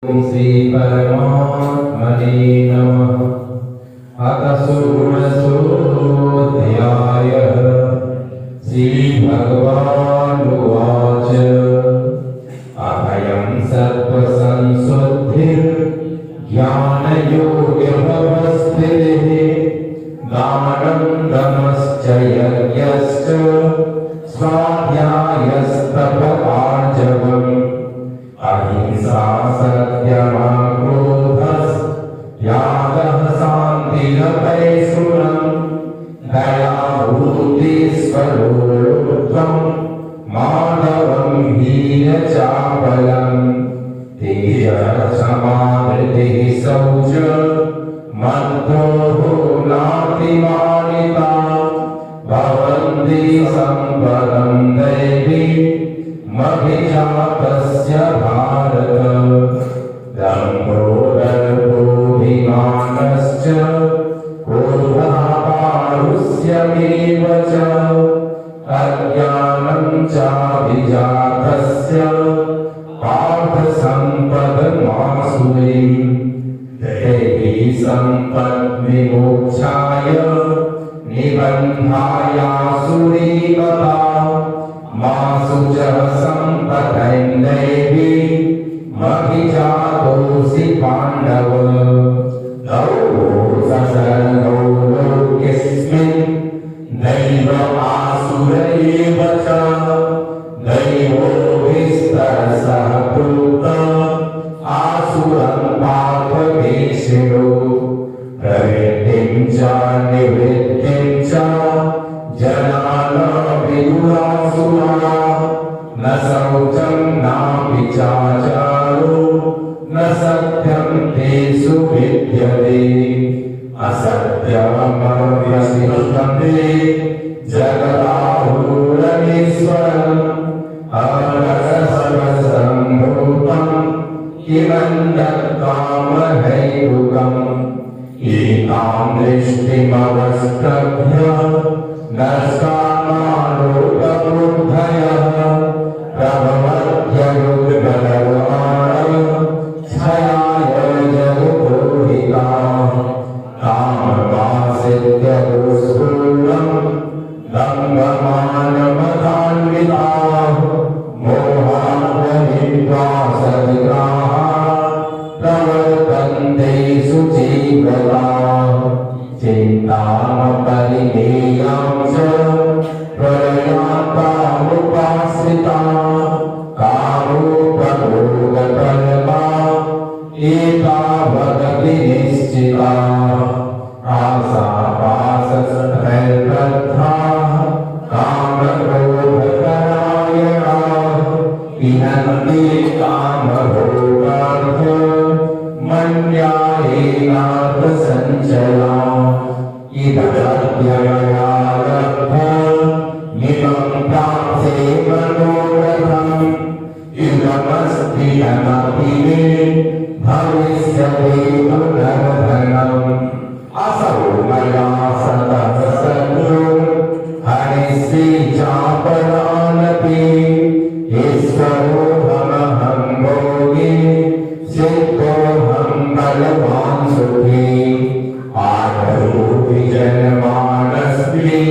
श्री परमात्मने नमः। अथ षोडशोऽध्यायः। श्रीभगवानुवाच अभयं सत्त्वसंशुद्धिर्ज्ञानयोगव्यवस्थितिः दानं दमश्च यज्ञश्च स्वाध्यायस्तपःआर्जवम् अहिंसा सत्यमक्रोधस्त्यागः शान्तिरपैशुनम् दया भूतिस्वरोरुध्वम् माधवं हीनचापलम् तेजक्षमाधृतिः शौचम् मन्त्रोः नातिमानिता भवन्ति सम्पदं दैवी मभिजातस्य भारत। दम्भो दर्भोऽभिमानश्च क्रोधः च अज्ञानं चाभिजातस्य पार्थसम्पदमासुरीं दैवी सम्पद्विमोक्षाय निबन्धायासुरीवता मासु च सम्पदैर्दैवी मभिजातोऽसि पाण्डव। द्वौ ससर्गौ लोकेऽस्मिन् दैव आसुर एव च दैवो विस्तरसः प्रोक्त आसुरं पार्थवीक्षिणो प्रवृत्तिं च निवृत्तिं च जनान विदुरासुरा न शौचं नापि चाचारो न सत्यं तेषु विद्यते असत्यमव्यसिद्धन्ते जगदाहुरनीश्वरम् अरसवसम्भूतं किमन्यत्कामहैतुकम् एतां दृष्टिमवष्टभ्य नष्टामालोकबुद्धयः प्रभवत्ययुग्मनवमाण छयाय जगदोहिताः कामवासित्यदुष्पूर्णं दम्भमानमदान्विताः मोहान्धविद्वासविग्रहाः प्रवर्तन्ते शुचिव्रताः चिन्तामपरिमेयां च प्रलयान्तामुपाश्रिता कामोपभोगकल्पा एतावदपि निश्चिता आशापाशस्थैर्बद्धाः कामक्रोधपरायणाः विनन्ति कामभोगार्थं मन्यायेनार्थसञ्चयाः इदमद्यमया लब्धमिमं प्राप्स्ये मनोरथम् इदमस्ति अनपि मे भविष्यति पुनर्धनम् असौ मया सतः सद्यो हरिष्ये चापरानपि ईश्वरोऽहमहं भोगी सिद्धोऽहं बलवान् सुखी आदरोऽपि जनमानस्मि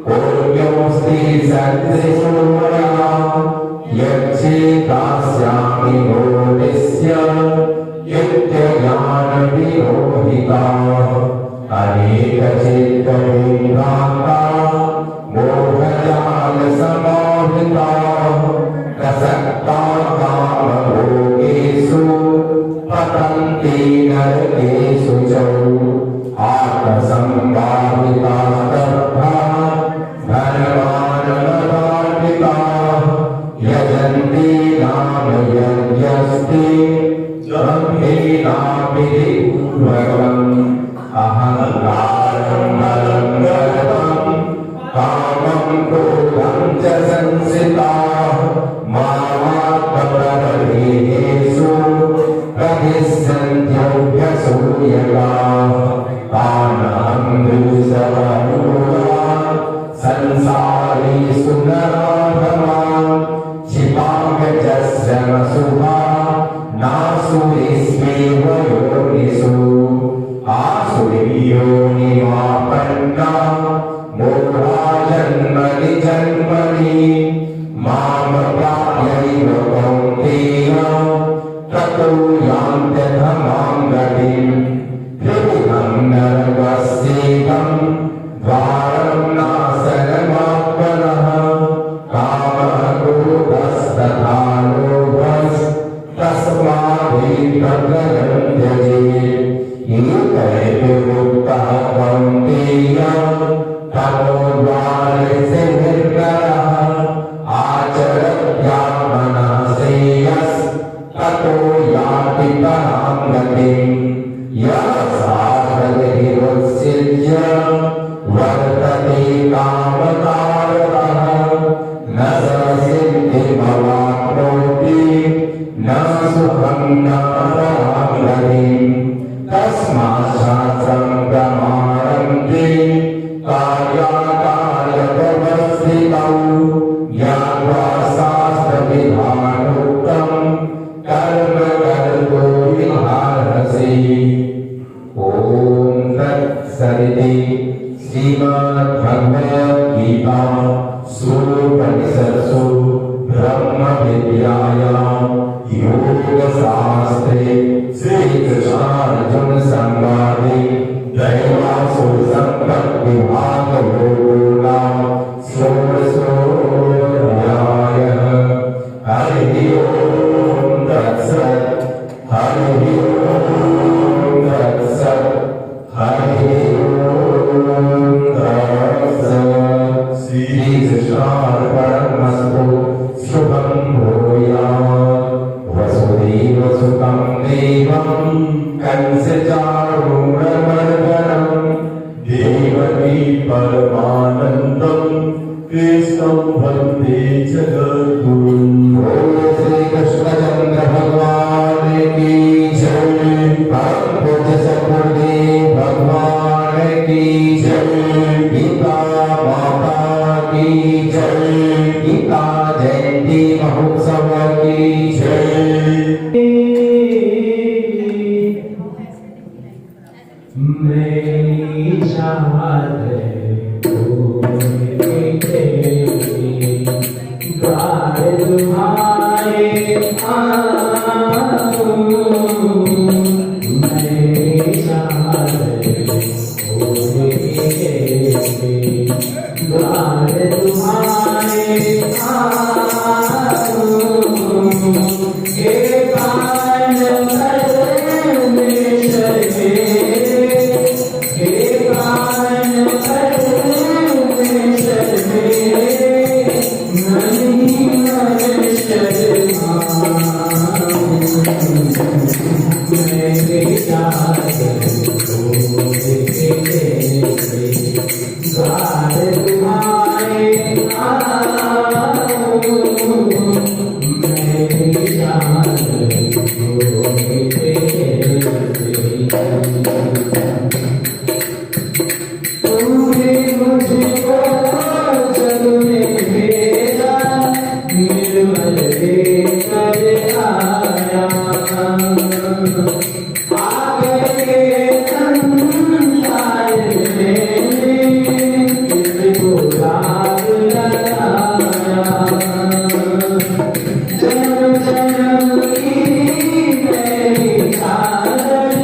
कोऽन्योऽस्ति सदृशो मया यच्चेतास्यामि मोदिष्य नित्यज्ञानविरोहिताः अनेकचित्तविभ्रान्ताः मोहजालसमावृताः प्रसक्ताः कामभोगेषु पतन्ति नरकेषु च आत्मसम्भाविताः स्तब्धाः धनवानमदान्विताः यजन्ति नाम यज्ञस्ते गम्भीराभिः पूर्वकम् अहङ्कारं बलं गर्वं कामं क्रोधं च संश्रिताः मामात्मप्रभवेषु प्रविशन्त्यभ्यसूयकाः तानहं द्विषवरूढाः संसारेषु नराधमाः क्षिपाम्यजस्रमसुभा नासु आसुरीष्वेव योनिषु आसुरीयोनिमापन्ना मूढा जन्मनि जन्मनि मामप्राप्यैव कौन्तेय ततो यान्त्यधमां गतिम् त्रिविधं नरकस्येकं द्वारं नाशनमात्मनः कामः क्रोधस्तथा लोभस्तस्मादेतद्वयं त्यजेत् एतैर्विमुक्तः कौन्तेय तमोद्वारस्य निर्गरः आचरत्यात्मनः श्रेयस्ततो याति परां गतिम् यः साधकैरुत्सिज्य वर्तते कामकारः न स सिद्धिमवाप्नोति न सुखं न परां गतिम् तस्मात् शास्त्रं प्रमाणन्ते कार्याकार्यव्यवस्थितौ ज्ञात्वा शास्त्रविधानोक्तं कर्म कर्तुं विहारसि। ॐ तत्सदिति श्रीमद्भगवद्गीता उपनिषत्सु ब्रह्मविद्यायां योगशास्त्रे श्रीकृष्णार्जुन संवादे दैवासुर सम्पद्विभागयोगो नाम षोडशोऽध्यायः। हरिः ओम् तत्सत्। हरिः ओम् तत्सत्। हरिः ओम् तत्सत्। श्रीकृष्णार्पणमस्तु। शुभं भूयात्। वसुदेवसुतं देवं कंसचारूढमर्दनं देवकी परमानन्दं कृष्णं वन्दे जगद्गुरुं। बोलो श्रीकृष्णचन्द्र भगवान की जय। परम पूज्य सद्गुरुदेव भगवान की जय। गीता माता की जय। गीता जयंती महोत्सव की जय। मेरी चाहत द्वार तुम्हारे आऊं। मेरी चाहत द्वार तुम्हारे आऊं। हे पावन परमेश्वर हे पावन परमेश्वर मनी मनुष्य मेरे चाहत द्वार तुम्हारे आऊं। मेरी चाहत तुमने मुझको जग में भेजा निर्मल देकर आया। आगे संसार में किसको दाग लगाया। जन्म जन्म की मेरी साधन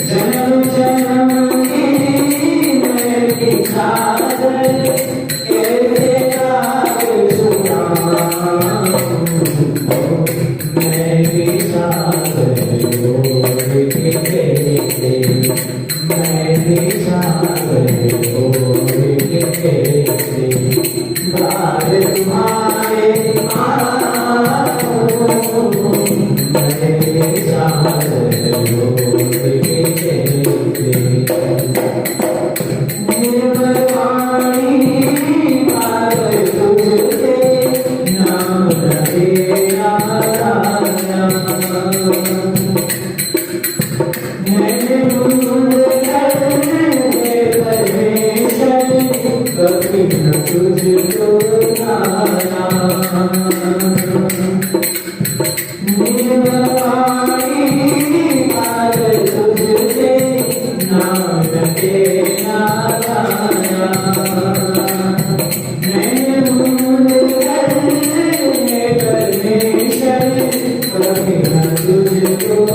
जन्म जन्म की मेरी साधन कैसे राग सुनाऊं। मेरी साधन बोल के कहते मेरी साधन बोल के कहते द्वार तुम्हारे आऊं। मेरी साधन बोल के कहते निर्मल वाणी पागल तुझसे नाम रहे राजा। मैंने भूल करने परमेश्वर कभी न तुझको गाया। निर्मल वाणी Thank you.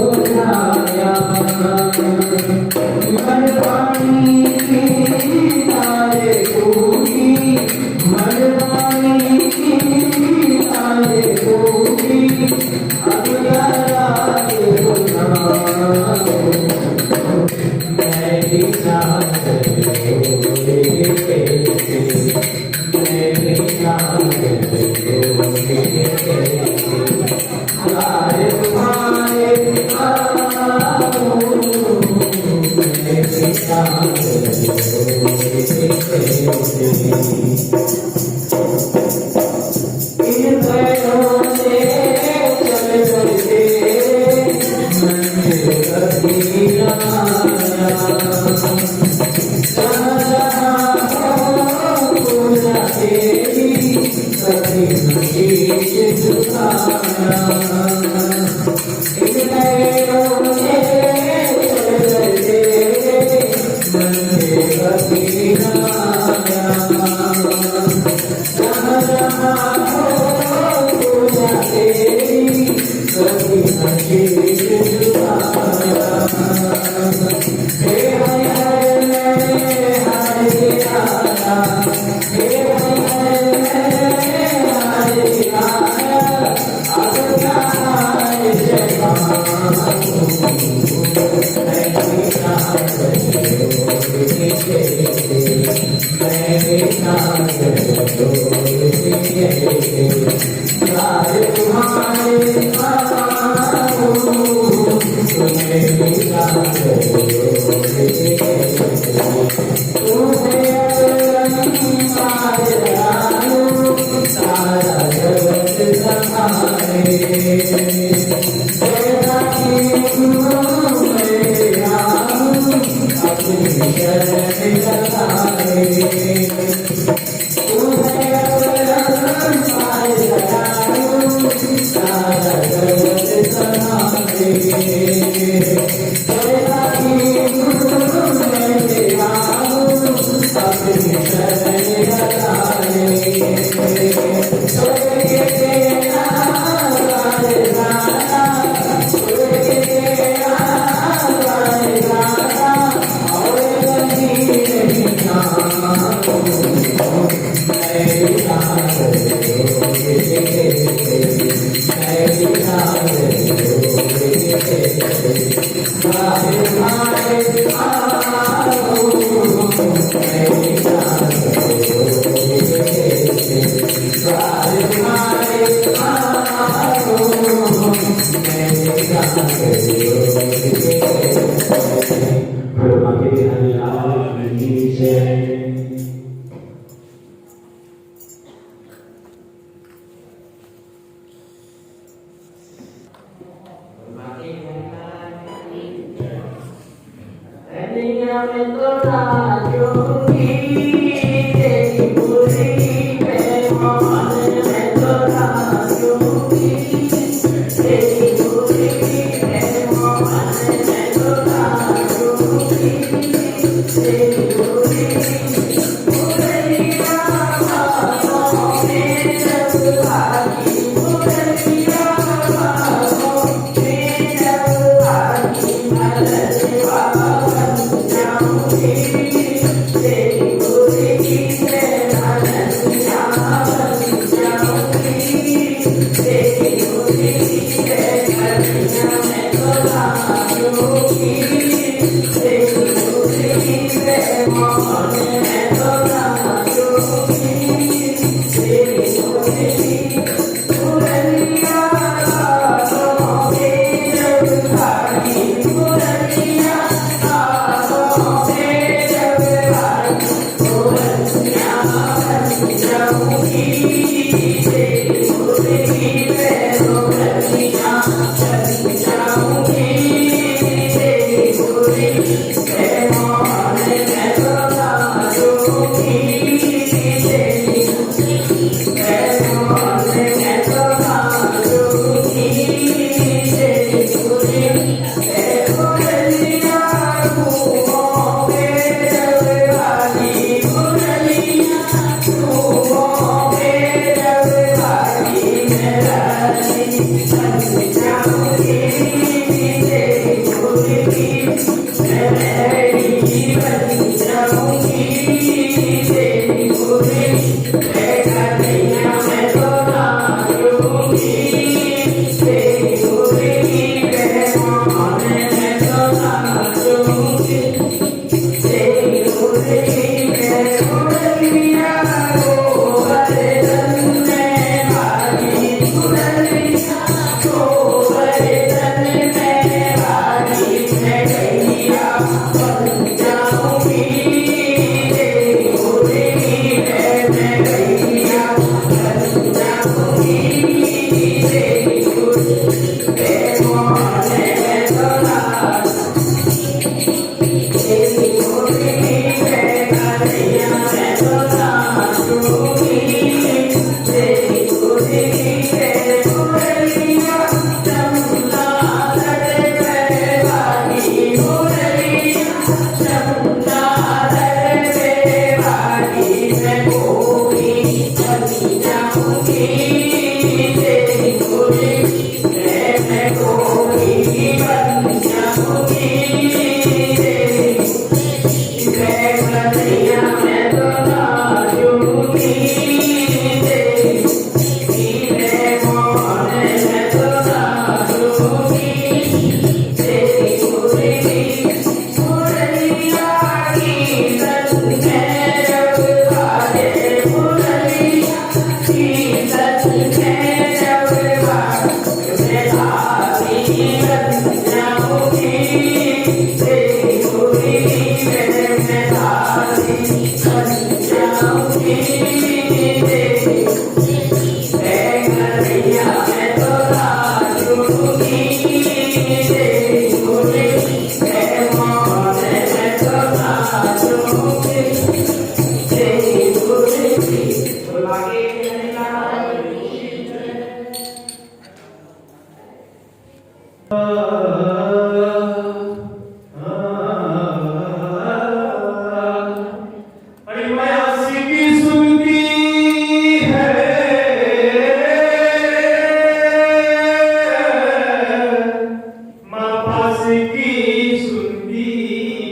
पास की सुनती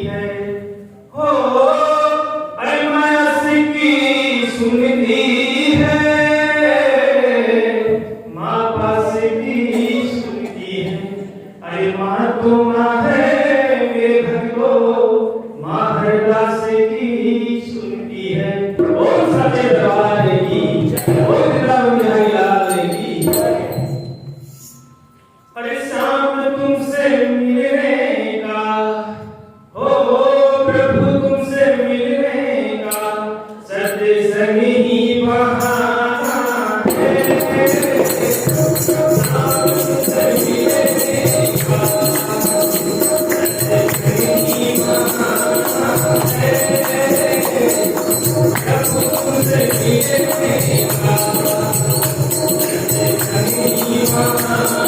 है हो, अरे मास की सुनती है, माँ पास की सुनती है। अरे माँ तो माँ है मेरे भक्तों, माँ हर दास की सुनती है। ओम सच्चे दरबार की जय, ओम वृंदावन बिहारी लाल की जय। अरे शाम तुमसे मिलने का हो, प्रभु तुमसे मिलने का सत्संग ही बहाना है। शाम तुमसे मिलने का सत्संग ही बहाना है। प्रभु तुमसे मिलने का सत्संग ही बहाना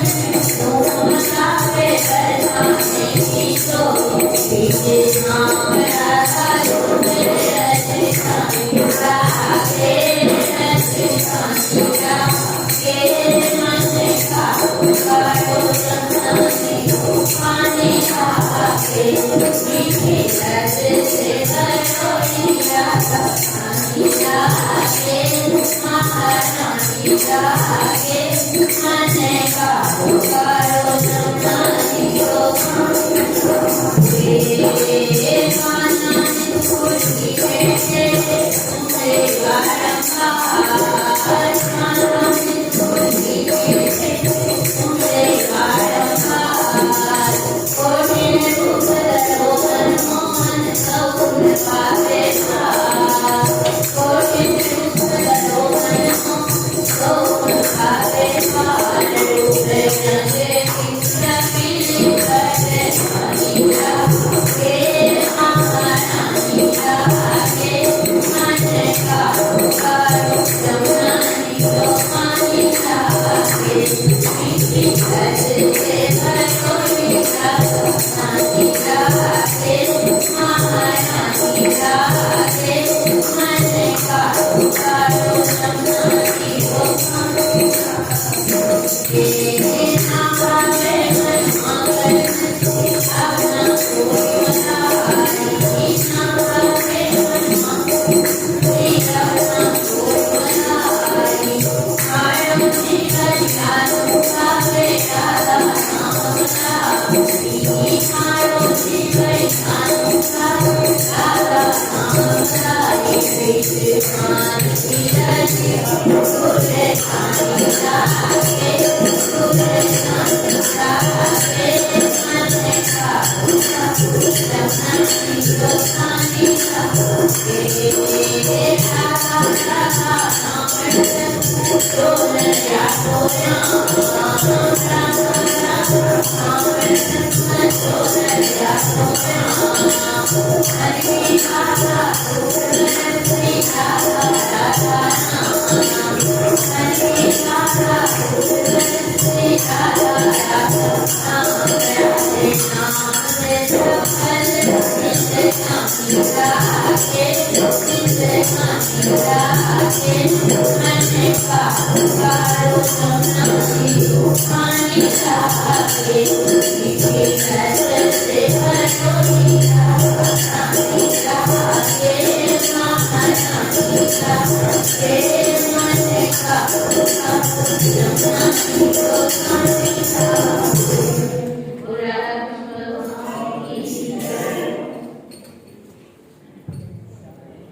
Thank you.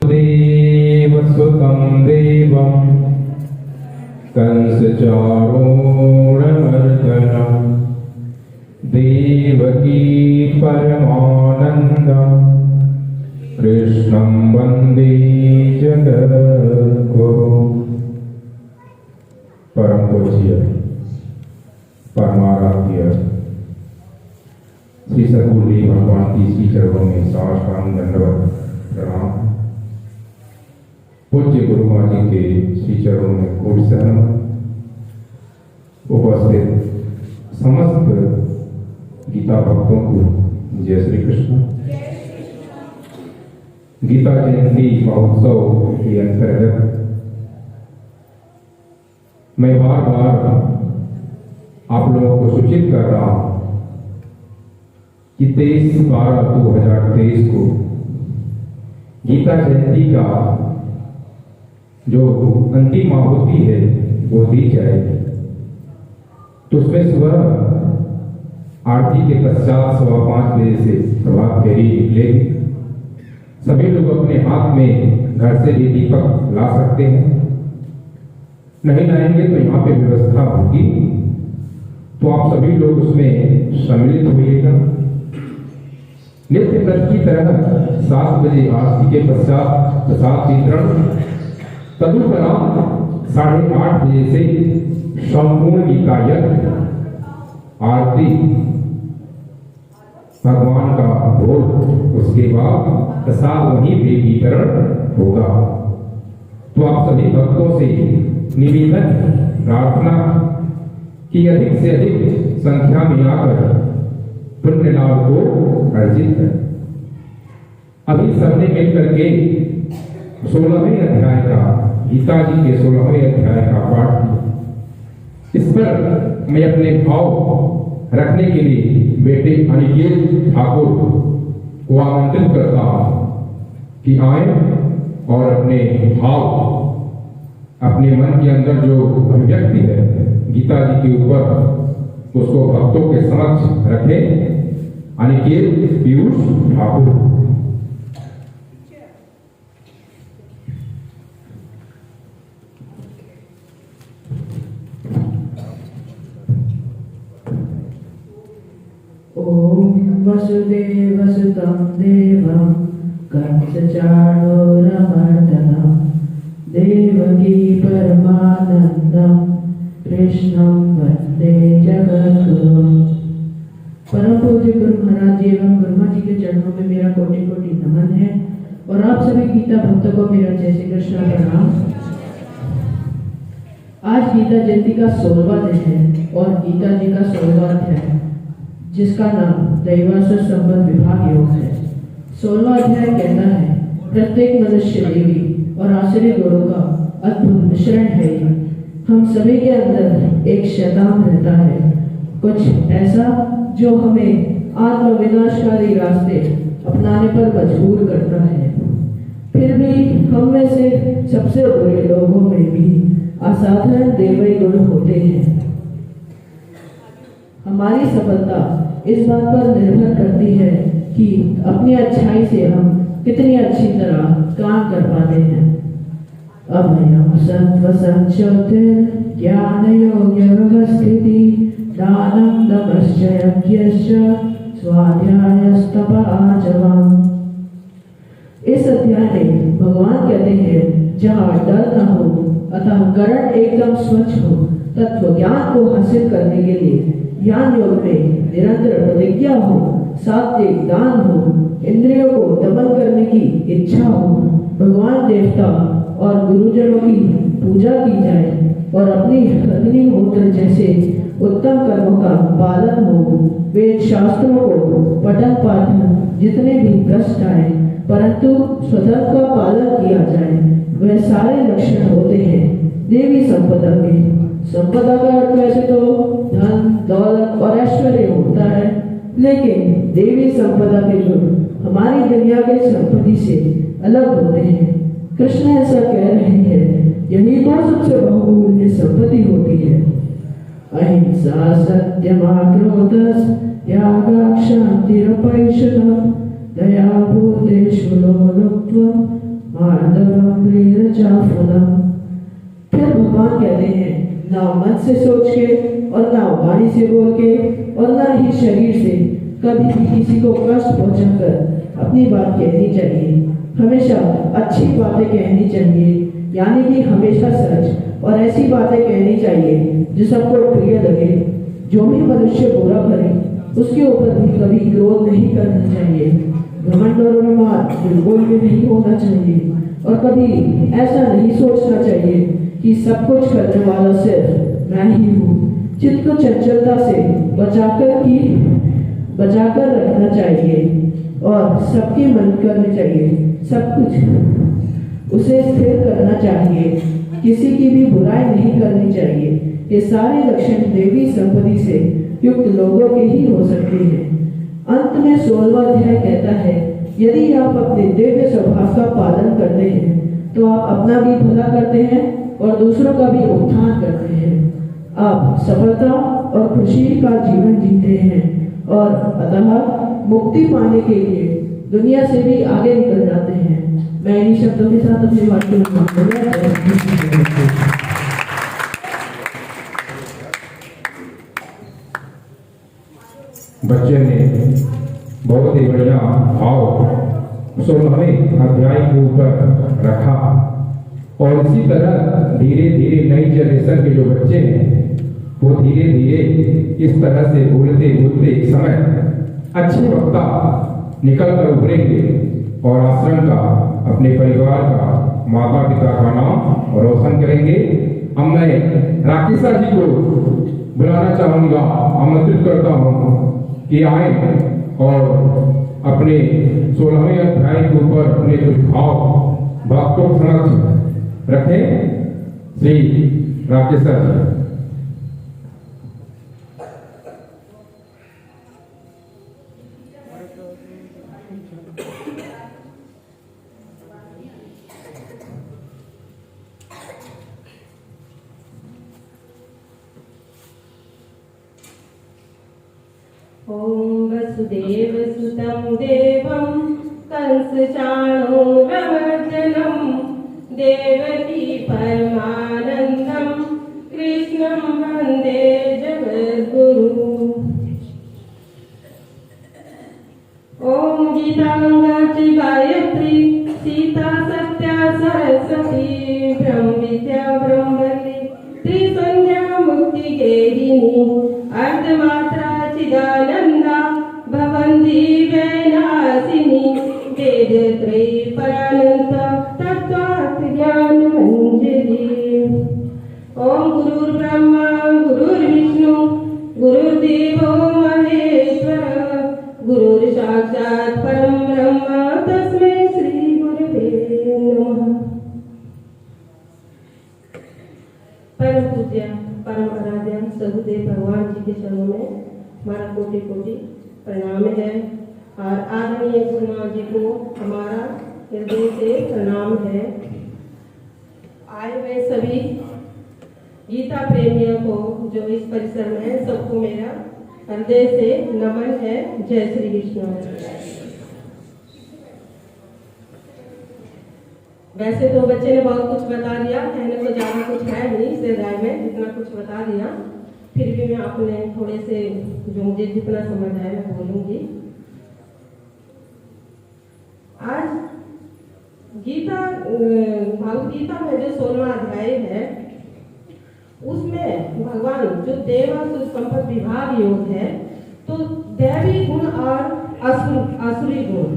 देवसुतं देवं कंसचारूढमर्दनं देवकी परमानन्दं कृष्णं वन्दे जगद्गुरुं। परम पूज्य परमाराध्य श्री सद्गुरुदेव भगवान की श्री चरणों में साष्टांग दंडवत प्रणाम। पूज्य गुरु माँ जी के श्री चरणों में कोटि सहनमत। उपस्थित समस्त गीता भक्तों को जय श्री कृष्ण। गीता जयंती महोत्सव के अंतर्गत मैं बार बार आप लोगों को सूचित कर रहा हूं कि 23/12/2023 को गीता जयंती का जो अंतिम आहुति है वो दी जाएगी। तो उसमें सुबह आरती के पश्चात 5:15 बजे से प्रभात फेरी निकलेगी। सभी लोग अपने हाथ में घर से भी दीपक ला सकते हैं, नहीं लाएंगे तो यहाँ पे व्यवस्था होगी, तो आप सभी लोग उसमें सम्मिलित होइएगा। नित्य व्रत की तरह 7 बजे आरती के पश्चात प्रसाद वितरण, तदुपरांत 8:30 बजे से संपूर्ण गीता यज्ञ, आरती, भगवान का भोग, उसके बाद प्रसाद वहीं पे वितरण होगा। तो आप सभी भक्तों से निवेदन प्रार्थना कि अधिक से अधिक संख्या में आकर पुण्य लाभ को अर्जित करें। अभी सबने मिलकर के 16वें अध्याय का, गीता जी के 16वें अध्याय का पाठ किया। इस पर मैं अपने भाव रखने के लिए बेटे अनिकेत ठाकुर को आमंत्रित करता हूं कि आए और अपने भाव, अपने मन के अंदर जो अभिव्यक्ति है गीता जी के ऊपर, उसको भक्तों के समक्ष रखे। अनिकेत पीयूष ठाकुर। ओम वसुदेवसुतं देवं कंसचाणूरमर्दनं देवकी परमानंदं कृष्णं वंदे जगद्गुरुं। परम पूज्य गुरु महाराज जी एवं गुरुमा जी के चरणों में मेरा कोटि कोटि नमन है और आप सभी गीता भक्तों को मेरा जय श्री कृष्ण प्रणाम। आज गीता जयंती का 16वां दिन है और गीता जी का 16वां अध्याय जिसका नाम दैवासुर संबंध विभाग योग है। 16वां अध्याय कहता है प्रत्येक मनुष्य देवी और आसुरी गुणों का अद्भुत मिश्रण है। हम सभी के अंदर एक शैतान रहता है, कुछ ऐसा जो हमें आत्म विनाशकारी रास्ते अपनाने पर मजबूर करता है। फिर भी हम में से सबसे बुरे लोगों में भी असाधारण देवी गुण होते हैं। हमारी सफलता इस बात पर निर्भर करती है कि अपनी अच्छाई से हम कितनी अच्छी तरह काम कर पाते हैं। अभयम सत्व संशोधन ज्ञान योग्य व्यवस्थिति दानं दमश्च यज्ञश्च स्वाध्यायस्तप आचमम्। इस अध्याय में भगवान कहते हैं जहाँ डर न हो अतः करण एकदम स्वच्छ हो, तत्व ज्ञान को हासिल करने के लिए ज्ञान योग में निरंतर प्रतिज्ञा हो, सात्विक दान हो, इंद्रियों को दमन करने की इच्छा हो, भगवान देवता और गुरुजनों की पूजा की जाए और अपनी अग्निहोत्र जैसे उत्तम कर्मों का पालन हो, वेद शास्त्रों को पठन पाठन जितने भी कष्ट आए परंतु स्वधर्म का पालन किया जाए, वह सारे लक्षण होते हैं देवी संपदा के। संपदा का अर्थ वैसे तो धन दौलत और ऐश्वर्य होता है, लेकिन देवी संपदा के गुण हमारी दुनिया के संपत्ति से अलग होते हैं। कृष्ण ऐसा कह रहे हैं, यही तो सबसे बहुमूल्य संपत्ति होती है। अहिंसा सत्यमाक्रोधस् त्यागा क्षान्तिरपैशुनम् दया भूतेषु लोलुप्त्वम् मार्दवम् प्रियचाफलम्। फिर भगवान कहते हैं ना मन से सोच के और ना वाणी से बोल के और ना ही शरीर से कभी भी किसी को कष्ट पहुंचाकर अपनी बात कहनी चाहिए। हमेशा अच्छी बातें कहनी चाहिए, यानी कि हमेशा सच और ऐसी बातें कहनी चाहिए जो सबको प्रिय लगे। जो भी मनुष्य बुरा करे उसके ऊपर भी कभी क्रोध नहीं करना चाहिए। घमंड और अभिमान बिल्कुल भी नहीं होना चाहिए और कभी ऐसा नहीं सोचना चाहिए कि सब कुछ करने वाला सिर्फ मैं ही हूँ। चित्त को चंचलता से बचाकर रखना चाहिए और सबकी मदद करनी चाहिए। सब कुछ उसे स्थिर करना चाहिए, किसी की भी बुराई नहीं करनी चाहिए। ये सारे लक्षण देवी संपत्ति से युक्त लोगों के ही हो सकते हैं। अंत में 16वां अध्याय कहता है यदि आप अपने दिव्य स्वभाव का पालन करते हैं तो आप अपना भी भला करते हैं और दूसरों का भी उत्थान करते हैं। आप सफलता और खुशी का जीवन जीते हैं और अतः मुक्ति पाने के लिए दुनिया से भी आगे निकल जाते हैं। मैं इन्हीं शब्दों के साथ अपनी बात को बच्चे ने बहुत ही बढ़िया भाव 16वें अध्याय के ऊपर रखा और इसी तरह धीरे धीरे नई जनरेशन के जो बच्चे हैं वो धीरे धीरे इस तरह से बोलते बोलते एक समय अच्छे वक्ता निकल कर उभरेंगे और आश्रम का, अपने परिवार का, माता पिता का नाम रोशन करेंगे। अब मैं राकेशा जी को बुलाना चाहूंगा, आमंत्रित करता हूँ कि आए और अपने 16वें अध्याय के ऊपर अपने कुछ भाव भक्तों समक्ष रखें। श्री राकेशा जी। ॐ वसुदेवसुतं देवं कंसचाणूरमर्दनं देवकी परमानन्दं कृष्णं वन्दे जगद्गुरु। ॐ गीतांगाची गायत्री सीता सत्या सरस्वती ब्रह्मविद्या ब्रह्मवल्ली त्रिसंध्या मुक्तिगेहिनी अर्धमात्रा चिदानंदा भवन्ति वैनाशिनी वेदत्रयी परानंद तत्त्वात् ज्ञानमञ्जरी। ॐ गुरुर्ब्रह्मा गुरुर्विष्णु गुरुर्देवो महेश्वर गुरुर्साक्षात् परं ब्रह्म तस्मै श्री गुरुवे नमः। परम पूज्य परम आराध्य सदगुरुदेव भगवान जी के चरणों में हमारा कोटि कोटि प्रणाम है और आदरणीय गुरुनाथ जी को हमारा हृदय से प्रणाम है। आए हुए सभी गीता प्रेमियों को जो इस परिसर में है सबको मेरा हृदय से नमन है। जय श्री कृष्ण। वैसे तो बच्चे ने बहुत कुछ बता दिया, कहने को ज्यादा कुछ है नहीं इस अध्याय में, जितना कुछ बता दिया। फिर भी मैं अपने थोड़े से जो मुझे जितना समझ आया मैं बोलूंगी। आज गीता भागवत गीता में जो 16वां अध्याय है उसमें भगवान जो देव असुर संपद विभाग योग है तो दैवी गुण और असुरी गुण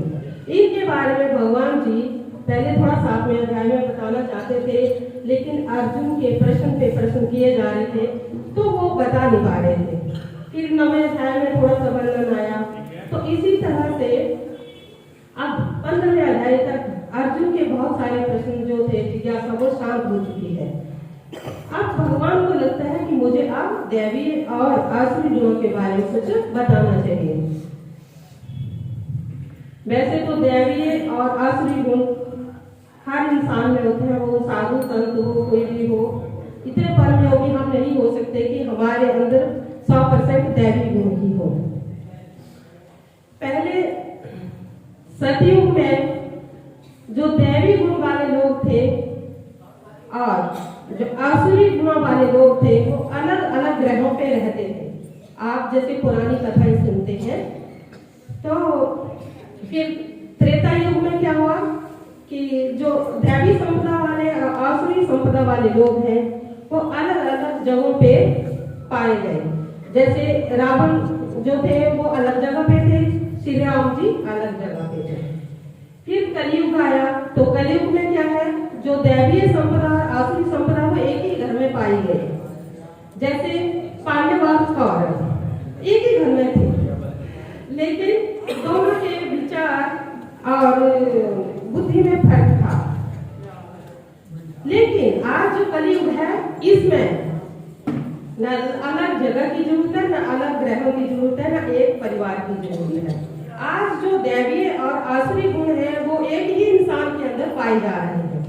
इनके बारे में भगवान जी पहले थोड़ा 7वें अध्याय में बताना चाहते थे, लेकिन अर्जुन के प्रश्न पे प्रश्न किए जा रहे थे तो वो बता नहीं पा रहे थे। फिर 9वें अध्याय में थोड़ा सा वर्णन आया। तो इसी तरह से अब 15वें अध्याय तक अर्जुन के बहुत सारे प्रश्न जो थे जिज्ञासा वो शांत हो चुकी है। अब भगवान को लगता है कि मुझे अब दैवी और आसुरी गुणों के बारे में कुछ बताना चाहिए। वैसे तो दैवी और आसुरी गुण हर इंसान में होते हैं, वो साधु संत हो कोई भी हो। इतने परम योगी हम नहीं हो सकते कि हमारे अंदर 100% दैवी गुण ही हो। पहले सतयुग में जो दैवी गुण वाले लोग थे और जो आसुरी गुणों वाले लोग थे वो अलग अलग ग्रहों पे रहते थे। आप जैसे पुरानी कथाएं सुनते हैं। तो फिर त्रेता युग में क्या हुआ कि जो दैवी संपदा वाले और आसुरी संपदा वाले लोग हैं वो अलग अलग जगहों पे पाए गए। जैसे रावण जो थे वो अलग जगह पे थे, श्री राम जी अलग जगह पे थे। फिर कलयुग आया तो कलयुग में क्या है जो दैवीय संपदा और आसुरी संपदा वो एक ही घर में पाई गई। जैसे पांडव और कौरव एक ही घर में थे, लेकिन दोनों के विचार और बुद्धि में फर्क था। लेकिन आज जो कलयुग है इसमें न अलग जगह की जरूरत है, न अलग ग्रहों की जरूरत है, न एक परिवार की जरूरत है। आज जो दैवीय और आसुरी गुण है वो एक ही इंसान के अंदर पाए जा रहे हैं।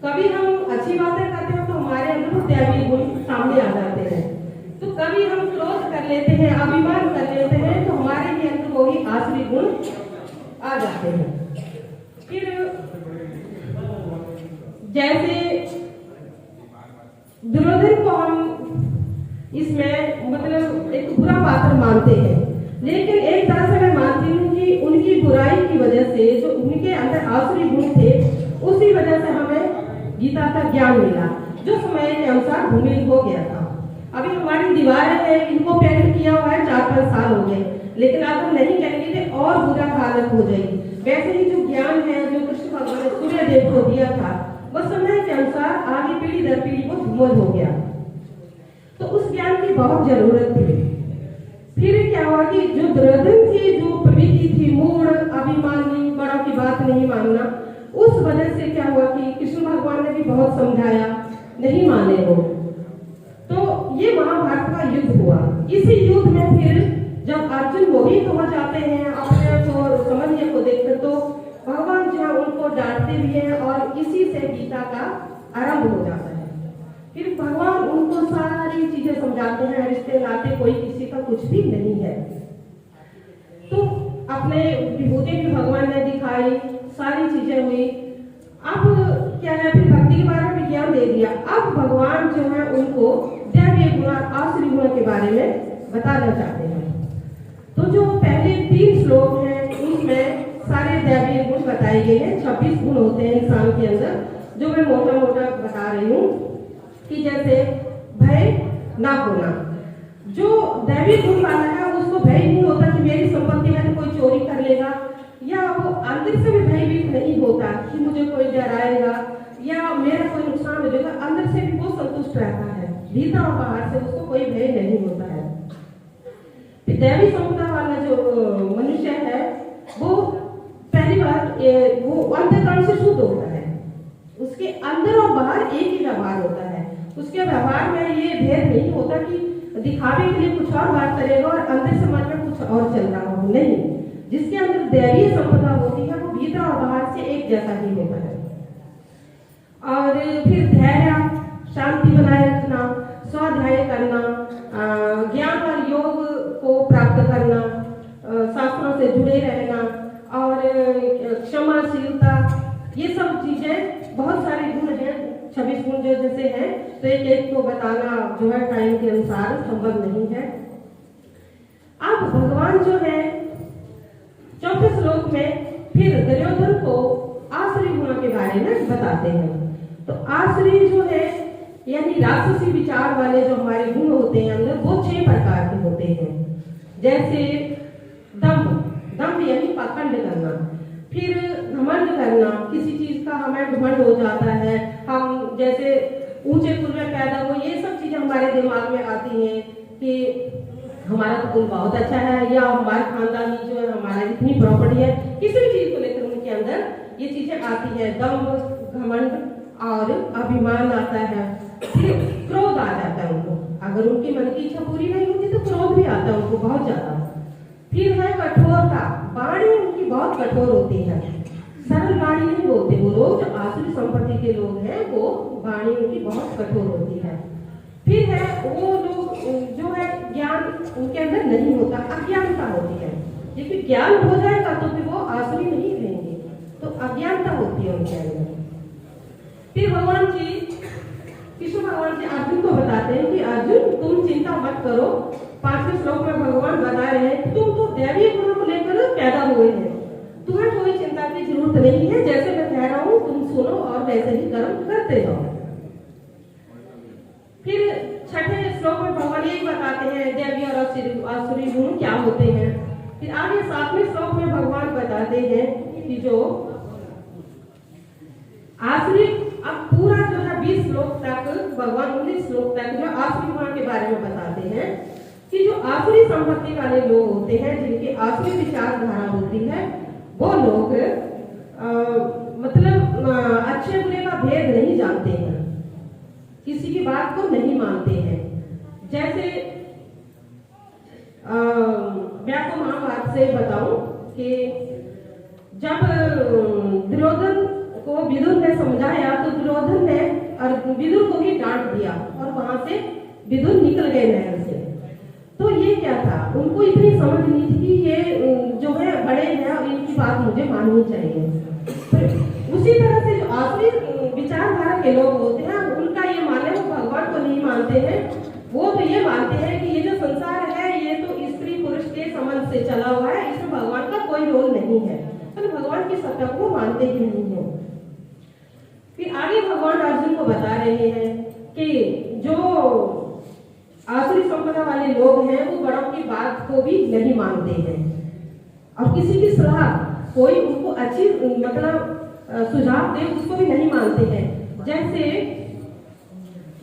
कभी हम अच्छी बातें करते हैं तो हमारे अंदर वो दैवीय गुण सामने आ जाते हैं। तो कभी हम क्रोध कर लेते हैं, अभिमान कर लेते हैं तो हमारे ही अंदर वही आसुरी गुण आ जाते हैं। फिर जैसे दुर्योधन को हम इसमें मतलब एक बुरा पात्र मानते हैं, लेकिन एक तरह से मैं मानती हूँ कि उनकी बुराई की वजह से जो उनके अंदर आसुरी गुण थे उसी वजह से हमें गीता का ज्ञान मिला, जो समय के अनुसार भूमिहीन हो गया था। अभी हमारी दीवारें हैं, इनको पेंट किया हुआ है 4-5 साल हो गए, लेकिन अब हम नहीं करेंगे तो और बुरा हालत हो जाएगी। वैसे ही जो ज्ञान है जो कृष्ण भगवान ने सूर्य देव को दिया था वो समय के अनुसार आगे पीढ़ी दर पीढ़ी वो धूमल हो गया। तो उस ज्ञान की बहुत जरूरत थी। फिर क्या हुआ कि जो दुर्योधन की जो प्रवृत्ति थी मूढ़ अभिमानी बड़ों की बात नहीं मानना, उस वजह से क्या हुआ कि कृष्ण भगवान ने भी बहुत समझाया, नहीं माने वो। तो ये महाभारत का युद्ध हुआ। इसी युद्ध में फिर जब अर्जुन मोहित हो जाते हैं अपने को समझने को देखकर, तो भगवान जो है उनको डांटते भी हैं और इसी से गीता का आरंभ हो जाता है। फिर भगवान उनको सारी चीजें समझाते हैं, रिश्ते नाते कोई किसी का कुछ भी नहीं है। अपने विभूति भी भगवान ने दिखाई, सारी चीजें हुई। अब क्या है, फिर भक्ति के बारे में ज्ञान दे दिया। अब भगवान जो है उनको दैवीय गुण, आसुरी गुण के बारे में बताना चाहते हैं। तो जो पहले 3 श्लोक हैं उसमें सारे दैवीय गुण बताए गए हैं। 26 गुण होते हैं इंसान के अंदर, जो मैं मोटा मोटा बता रही हूँ। कि जैसे भय ना होना, जो दैवीय गुण वाला है उसको भय नहीं होता कि मेरी संपत्ति है तो कोई चोरी कर लेगा, या वो अंदर से भी भयभीत नहीं होता कि मुझे कोई डराएगा या मेरा कोई नुकसान हो जाएगा। अंदर से भी वो संतुष्ट रहता है, भीतर और बाहर से उसको कोई भय नहीं होता है। दैवी संपदा वाला जो मनुष्य है वो पहली बात वो अंतःकरण से शुद्ध होता है, उसके अंदर और बाहर एक ही व्यवहार होता है। उसके व्यवहार में ये भेद नहीं होता कि दिखावे के लिए कुछ और बात करेगा और अंदर से मन में कुछ और चल रहा हो, नहीं। जिसके अंदर दैवीय संपदा होती है वो भीतर और बाहर से एक जैसा ही होता है। और फिर धैर्य, शांति बनाए रखना, स्वाध्याय करना, ज्ञान और योग को प्राप्त करना, शास्त्रों से जुड़े रहना और क्षमाशीलता, ये सब चीजें बहुत सारे गुण हैं। 26 गुण जो जैसे हैं, तो एक एक को बताना जो है टाइम के अनुसार संभव नहीं है। अब भगवान जो है 4थे श्लोक में फिर दुर्योधन को आसुरी गुण के बारे में बताते हैं। तो आसुरी जो है यानी राक्षसी विचार वाले जो हमारे गुण होते हैं अंदर, वो 6 प्रकार के होते हैं। जैसे दम्भ यानी पाखंड करना, फिर घमंड करना, किसी चीज का हमें घमंड हो जाता है, हम जैसे ऊंचे कुल में पैदा हो, ये सब चीजें हमारे दिमाग में आती हैं कि हमारा तो कुल बहुत अच्छा है, या हमारे खानदान में जो है हमारा इतनी प्रॉपर्टी है, किसी भी चीज को लेकर उनके अंदर ये चीजें आती है। दम्भ, घमंड और अभिमान आता है। फिर क्रोध आ जाता है उनको, अगर उनकी मन की इच्छा पूरी नहीं होती तो क्रोध भी आता है उनको बहुत ज्यादा। फिर है कठोरता, वाणी उनकी बहुत कठोर होती है, सरल वाणी नहीं बोलते वो लोग। जो आसुरी संपत्ति के लोग हैं वो वाणी उनकी बहुत कठोर होती है। फिर है वो लोग जो है ज्ञान उनके अंदर नहीं होता, अज्ञानता होती है। लेकिन ज्ञान हो जाएगा तो फिर वो आसुरी नहीं रहेंगे, तो अज्ञानता होती है उनके अंदर। फिर भगवान जी, कृष्ण भगवान जी अर्जुन को बताते हैं कि अर्जुन तुम चिंता मत करो। 5वें श्लोक में भगवान बता रहे हैं तुम तो दैवीय गुणों को लेकर पैदा हुए हैं, तुम्हें कोई चिंता की जरूरत नहीं है। जैसे मैं कह रहा हूँ तुम सुनो और वैसे ही कर्म करते जाओ। फिर 6ठे श्लोक में भगवान ये बताते हैं दैवीय और आसुरी गुण क्या होते हैं। फिर आगे 7वें श्लोक में भगवान बताते हैं कि जो आसुरी, अब पूरा जो है 20 श्लोक तक भगवान 19 श्लोक तक जो आसुरी गुण के बारे में बताते हैं कि जो आसुरी संपत्ति वाले लोग होते हैं, जिनकी आसुरी विचारधारा होती है, वो लोग मतलब अच्छे बुरे का भेद नहीं जानते हैं, किसी की बात को नहीं मानते हैं। जैसे मैं आपको महाभारत से बताऊं कि जब दुर्योधन को विदुर ने समझाया तो दुर्योधन ने विदुर को भी डांट दिया और वहां से विदुर निकल गए नहर से। तो ये क्या था, उनको इतनी समझ नहीं थी कि ये जो है बड़े हैं और इनकी बात मुझे माननी चाहिए। उसी तरह से जो आसुरी विचारधारा के लोग होते हैं उनका ये मानना, वो भगवान को नहीं मानते हैं। वो तो ये मानते हैं कि ये जो संसार है ये तो स्त्री पुरुष के संबंध से चला हुआ है, इसमें भगवान का कोई रोल नहीं है, तो भगवान की सत्ता को मानते ही नहीं है। फिर आगे भगवान अर्जुन को बता रहे हैं कि जो आसुरी संपदा वाले लोग हैं वो बड़ों की बात को भी नहीं मानते हैं और किसी की सलाह कोई उनको अच्छी मतलब सुझाव दे उसको भी नहीं मानते हैं। जैसे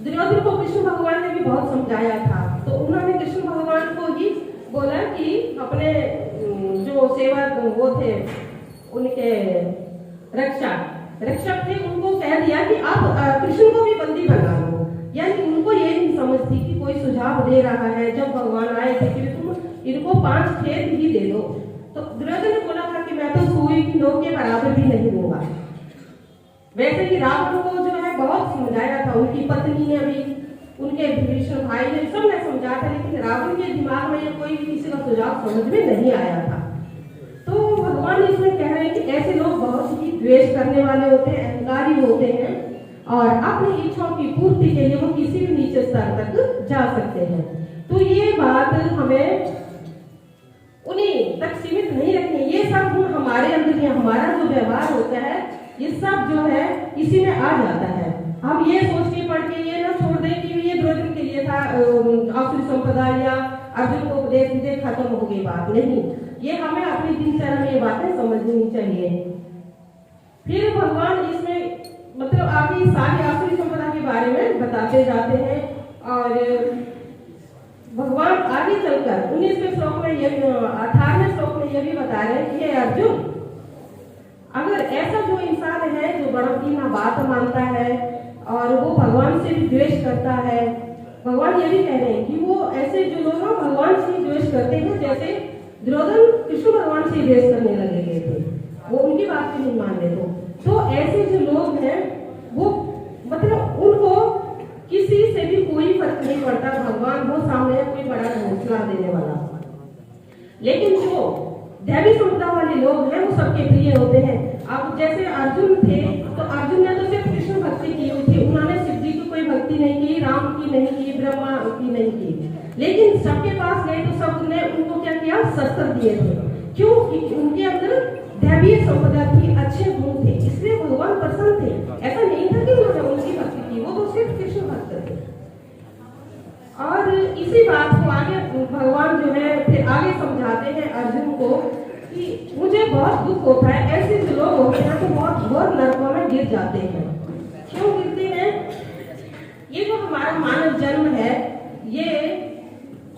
दुर्योधन को कृष्ण भगवान ने भी बहुत समझाया था, तो उन्होंने कृष्ण भगवान को ही बोला कि अपने जो सेवा वो थे उनके रक्षक थे, उनको कह दिया कि आप कृष्ण को भी बंदी बना लो। यानी उनको ये नहीं समझती कि कोई सुझाव दे रहा है। जब भगवान आए थे कि तुम इनको 5 खेत ही दे दो, तो दुर्योधन ने बोला था कि मैं तो सुई की नोक के बराबर भी नहीं दूंगा। वैसे ही रावण को जो है बहुत समझाया था, उनकी पत्नी ने भी, उनके भीष्म भाई ने, सब ने समझाया था, लेकिन रावण के दिमाग में कोई किसी का सुझाव समझ में नहीं आया था। तो भगवान इसमें कह रहे हैं कि ऐसे लोग बहुत ही द्वेष करने वाले होते हैं, अहंकारी होते हैं और अपनी इच्छाओं की पूर्ति के लिए वो किसी भी नीचे स्तर तक जा सकते हैं। तो ये बात हमें उन्हीं तक सीमित नहीं रखनी। ये सब गुण हमारे अंदर ही, हमारा जो व्यवहार होता है ये सब जो है इसी में आ जाता है। हम ये सोच के पढ़ के ये ना छोड़ दें कि ये दुर्योधन के लिए था आसुरी संपदा या अर्जुन को उपदेश दे खत्म हो गई बात, नहीं। ये हमें अपनी दिनचर्या में ये बातें समझनी चाहिए। फिर भगवान इसमें मतलब आगे सारी आसुरी संपदा के बारे में बताते जाते हैं और भगवान आगे चलकर 19वें श्लोक में ये 18वें श्लोक में ये भी बता रहे हैं कि हे अर्जुन, अगर ऐसा जो इंसान है जो बड़ा की ना बात मानता है और वो भगवान से भी द्वेष करता है, भगवान ये भी कह रहे हैं कि वो ऐसे जो लोग हैं भगवान से द्वेष करते हैं, जैसे दुर्योधन कृष्ण भगवान से द्वेष करने लगे गए थे, वो उनकी बात भी नहीं मान रहे। तो ऐसे जो लोग हैं वो मतलब उनको किसी से भी कोई फर्क नहीं पड़ता, भगवान वो सामने कोई बड़ा घोषणा देने वाला। लेकिन जो दैवी संपदा वाले लोग हैं वो सबके प्रिय होते हैं। अब जैसे अर्जुन थे तो अर्जुन ने तो सिर्फ कृष्ण भक्ति की हुई थी, उन्होंने शिव जी की कोई भक्ति नहीं की, राम की नहीं की, ब्रह्मा की नहीं की। लेकिन सबके पास गए तो सब ने उनको क्या किया, शस्त्र दिए थे। क्यों? कि उनके अंदर दैवीय संपदा थी, अच्छे गुण थे, इसलिए भगवान प्रसन्न थे। ऐसा नहीं था कि उन्होंने उनकी भक्ति की, वो तो सिर्फ कृष्ण भक्त थे। और इसी बात को आगे भगवान जो है फिर आगे समझाते हैं अर्जुन को कि मुझे बहुत दुख होता है, ऐसे जो लोग होते हैं तो बहुत घोर नरकों में गिर जाते हैं। क्यों गिरते हैं? ये जो हमारा मानव जन्म है ये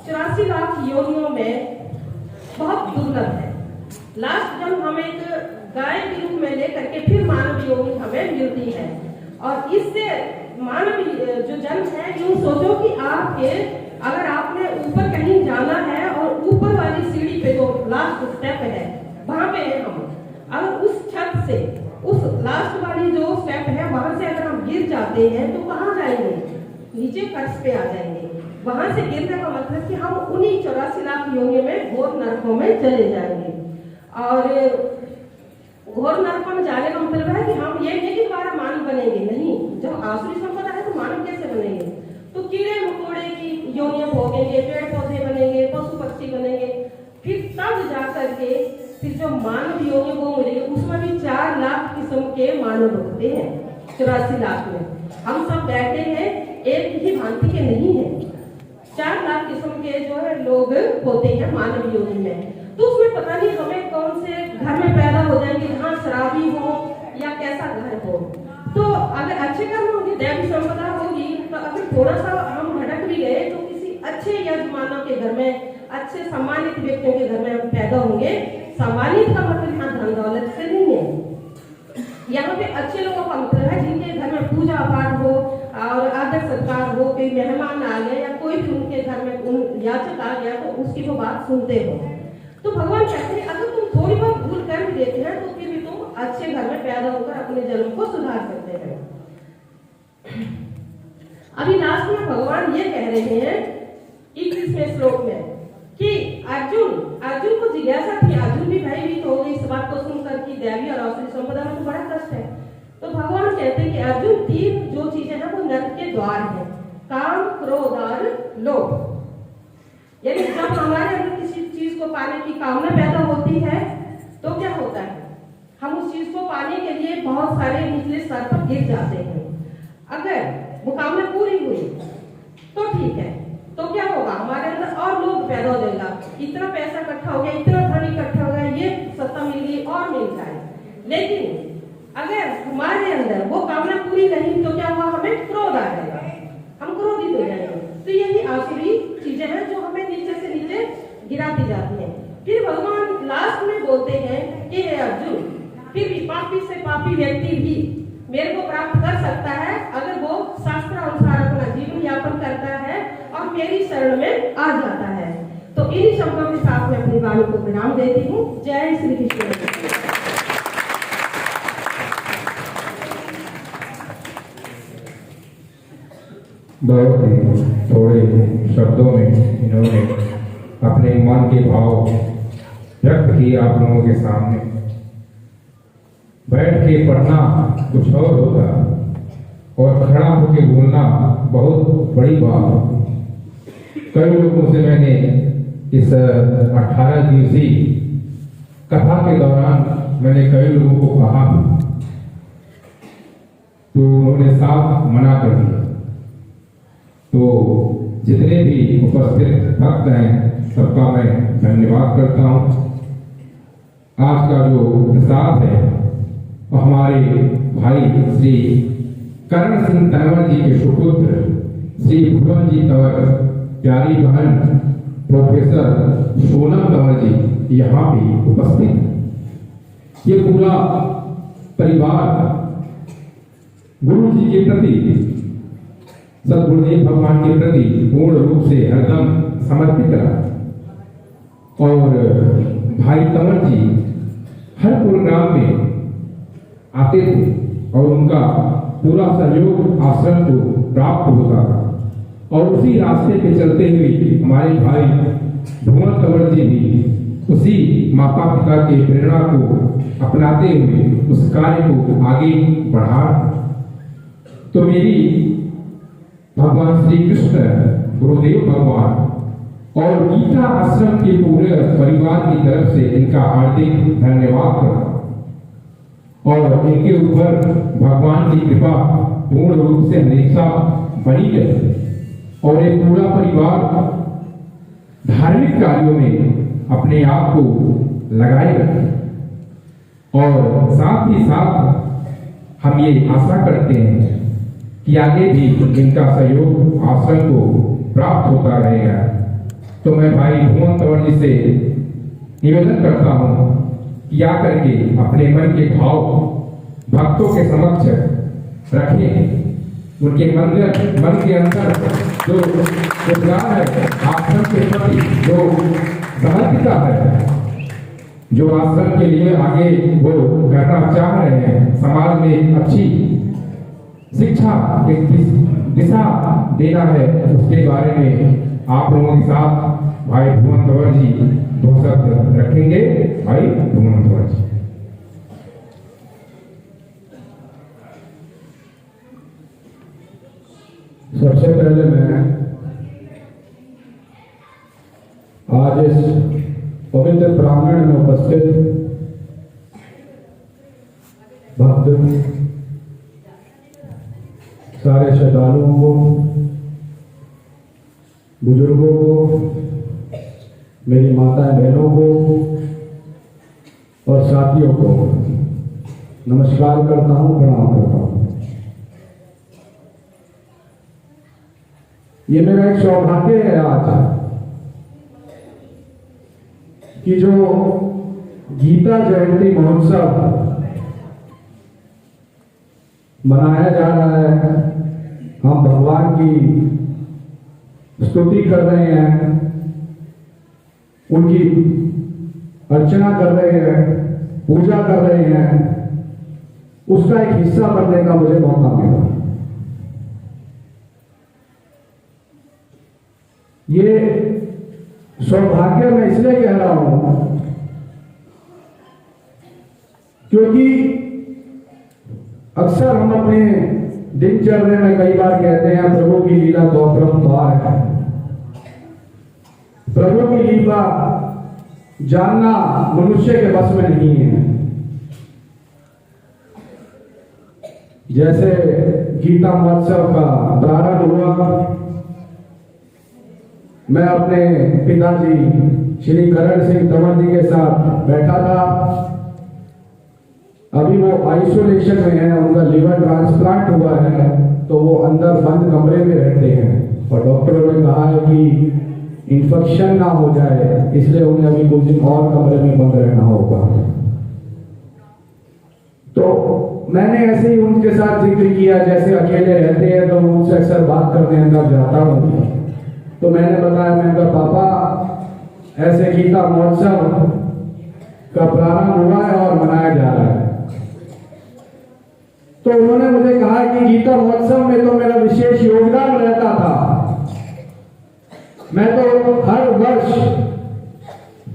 84 लाख योनियों में बहुत दुर्लभ है। लास्ट जब हम एक गाय के रूप में लेकर के फिर मानव योनि हमें मिलती है। और इससे मानव जो जन्म है यूं सोचो कि आपके अगर आपने ऊपर कहीं जाना है और ऊपर वाली सीढ़ी पे जो लास्ट स्टेप है वहां पे हम अगर उस छत से उस लास्ट वाली जो स्टेप है वहां से अगर हम गिर जाते हैं तो कहाँ जाएंगे? नीचे फर्श पे आ जाएंगे। वहां से गिरने का मतलब कि हम उन्हीं 84 लाख योनियों में घोर नरकों में चले जाएंगे। और घोर नरकों में जाने का मतलब है कि हम ये नहीं कि दोबारा मानव बनेंगे, नहीं। जब आसुरी संपदा है तो मानव कैसे बनेंगे? तो कीड़े मकोड़े की योनियां भोगेंगे, पेड़ पौधे बनेंगे, पशु पक्षी बनेंगे, फिर तब जा करके फिर जो मानव योनि वो मिलेगी। उसमें भी 4 लाख किस्म के मानव होते हैं 84 लाख में। हम सब बैठे हैं एक ही भांति के नहीं है, 4 लाख किस्म के जो है लोग होते हैं मानव योनि में। तो उसमें पता नहीं हमें कौन से घर में पैदा हो जाएंगे जहाँ शराबी हो या कैसा घर हो। तो अगर अच्छे कर्म होंगे, दैवी संपदा होगी, तो अगर थोड़ा सा हम भटक भी गए तो किसी अच्छे यजमानों के घर में, अच्छे सम्मानित व्यक्तियों के घर में पैदा होंगे। सम्मानित का मतलब यहाँ धन दौलत से नहीं है, यहाँ पे अच्छे लोगों का मतलब है जिनके घर में पूजा पाठ हो और आदर सत्कार हो, कोई मेहमान आ गया या कोई भी उनके घर में याचक आ गया तो उसकी वो बात सुनते हो। तो भगवान कहते हैं अगर तुम थोड़ी बहुत भूल कर भी देते हैं तो फिर भी तुम अच्छे घर में पैदा होकर अपने जन्म को सुधार सकते हैं। अभी लास्ट में भगवान ये कह रहे हैं 21वें श्लोक में कि अर्जुन को जिज्ञासा थी, अर्जुन भी भयभीत हो गई इस बात को सुनकर कि दैवी और आसुरी संपदा में तो बड़ा कष्ट है। तो भगवान कहते हैं कि अर्जुन 3 जो चीजें हैं वो नरक के द्वार है, काम, क्रोध और लोभ। यानी जब हमारे अंदर किसी चीज को पाने की कामना पैदा होती है तो क्या होता है? हम उस चीज को पाने के लिए बहुत सारे निचले स्तर पर गिर जाते हैं। अगर वो कामना पूरी हुई तो ठीक है, तो क्या होगा? हमारे अंदर और लोग पैदा हो जाएगा, इतना पैसा इकट्ठा हो गया, इतना धन इकट्ठा हो गया, ये सत्ता मिल गई और मिल जाए। लेकिन अगर हमारे अंदर वो कामना पूरी नहीं तो क्या हुआ? हमें क्रोध आ जाएगा, हम क्रोधित हो जाएंगे। तो यही आसुरी चीजें हैं जो हमें नीचे से नीचे गिराती जाती हैं। फिर भगवान लास्ट में बोलते हैं कि हे अर्जुन, फिर भी पापी से पापी व्यक्ति भी मेरे को प्राप्त कर सकता है अगर वो शास्त्र अनुसार अपना जीवन यापन करता है और मेरी शरण में आ जाता है। तो इन्हीं शब्दों के साथ मैं अपनी वाणी को विराम देती हूँ। जय श्री कृष्ण। बहुत ही थोड़े शब्दों में इन्होंने अपने मन के भाव व्यक्त किए आप लोगों के सामने। बैठ के पढ़ना कुछ और होता और खड़ा होकर बोलना बहुत बड़ी बात। कई लोगों से मैंने इस 18 दिवसीय कथा के दौरान मैंने कई लोगों को कहा तो उन्होंने साफ मना कर दिया। तो जितने भी उपस्थित भक्त हैं सबका मैं धन्यवाद करता हूँ। आज का जो प्रसाद है वो हमारे भाई श्री करण सिंह तंवर जी के सुपुत्र श्री भुवन जी तंवर, प्यारी बहन प्रोफेसर सोनम तंवर जी यहाँ भी उपस्थित हैं। ये पूरा परिवार गुरु जी के प्रति, सद्गुरुदेव भगवान के प्रति पूर्ण रूप से हरदम समर्पित रहा। और भाई तंवर जी हर प्रोग्राम में आते थे और उनका पूरा सहयोग आश्रम को प्राप्त होता था। और उसी रास्ते पे चलते हुए हमारे भाई भुवन तंवर जी भी उसी माता पिता के प्रेरणा को अपनाते हुए उस कार्य को आगे बढ़ा। तो मेरी भगवान श्री कृष्ण गुरुदेव भगवान और गीता आश्रम के पूरे परिवार की तरफ से इनका हार्दिक धन्यवाद करता और इनके ऊपर भगवान की कृपा पूर्ण रूप से हमेशा बनी रहे और एक पूरा परिवार धार्मिक कार्यों में अपने आप को लगाए रखे। और साथ ही साथ हम ये आशा करते हैं कि आगे भी इनका सहयोग आश्रम को प्राप्त होता रहेगा। तो मैं भाई भुवन तंवर जी से निवेदन करता हूँ कि आकर के अपने मन के भाव भक्तों के समक्ष रखें। उनके मन के अंदर जो प्यार है आश्रम के प्रति, जो समर्पिता है, जो आश्रम के लिए आगे वो करना चाह रहे हैं, समाज में अच्छी शिक्षा एक दिशा देना है, उसके बारे में आप लोगों के साथ भाई भुवन तंवर जी दो शब्द रखेंगे। भाई भुवन तंवर जी। सबसे पहले मैं आज इस पवित्र प्रांगण में उपस्थित भक्त सारे श्रद्धालुओं को, बुजुर्गों को, मेरी माता बहनों को और साथियों को नमस्कार करता हूँ, प्रणाम करता हूँ। ये मेरा एक सौभाग्य है आज कि जो गीता जयंती महोत्सव मनाया जा रहा है, हम भगवान की स्तुति कर रहे हैं, उनकी अर्चना कर रहे हैं, पूजा कर रहे हैं, उसका एक हिस्सा बनने का मुझे मौका मिला। ये सौभाग्य मैं इसलिए कह रहा हूं क्योंकि अक्सर हम अपने दिनचर्या में कई बार कहते हैं प्रभु की लीला तो अपरंपार है। प्रभु की लीला जानना मनुष्य के बस में नहीं है। जैसे गीता महोत्सव का प्रारंभ हुआ, मैं अपने पिताजी श्री करण सिंह तंवर जी के साथ बैठा था। अभी वो आइसोलेशन में है, उनका लिवर ट्रांसप्लांट हुआ है, तो वो अंदर बंद कमरे में रहते हैं और डॉक्टरों ने कहा है कि इन्फेक्शन ना हो जाए, इसलिए उन्हें अभी कुछ दिन और कमरे में बंद रहना होगा। तो मैंने ऐसे ही उनके साथ जिक्र किया, जैसे अकेले रहते हैं तो उनसे अक्सर बात करने अंदर जाता हूँ। तो मैंने बताया, मैंने कहा पापा ऐसे गीता महोत्सव का प्रारंभ हुआ है और मनाया जा रहा है। तो उन्होंने मुझे कहा कि गीता महोत्सव में तो मेरा विशेष योगदान रहता था, मैं तो हर वर्ष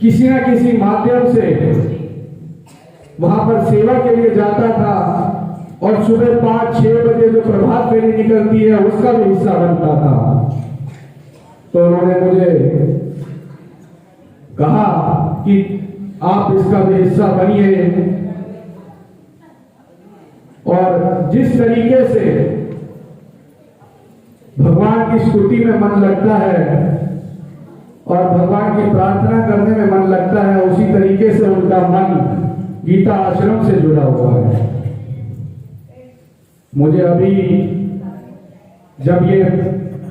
किसी न किसी माध्यम से वहां पर सेवा के लिए जाता था और सुबह 5-6 बजे जो प्रभात फेरी निकलती है उसका भी हिस्सा बनता था। तो उन्होंने मुझे कहा कि आप इसका भी हिस्सा बनिए। और जिस तरीके से भगवान की स्तुति में मन लगता है और भगवान की प्रार्थना करने में मन लगता है, उसी तरीके से उनका मन गीता आश्रम से जुड़ा हुआ है। मुझे अभी जब ये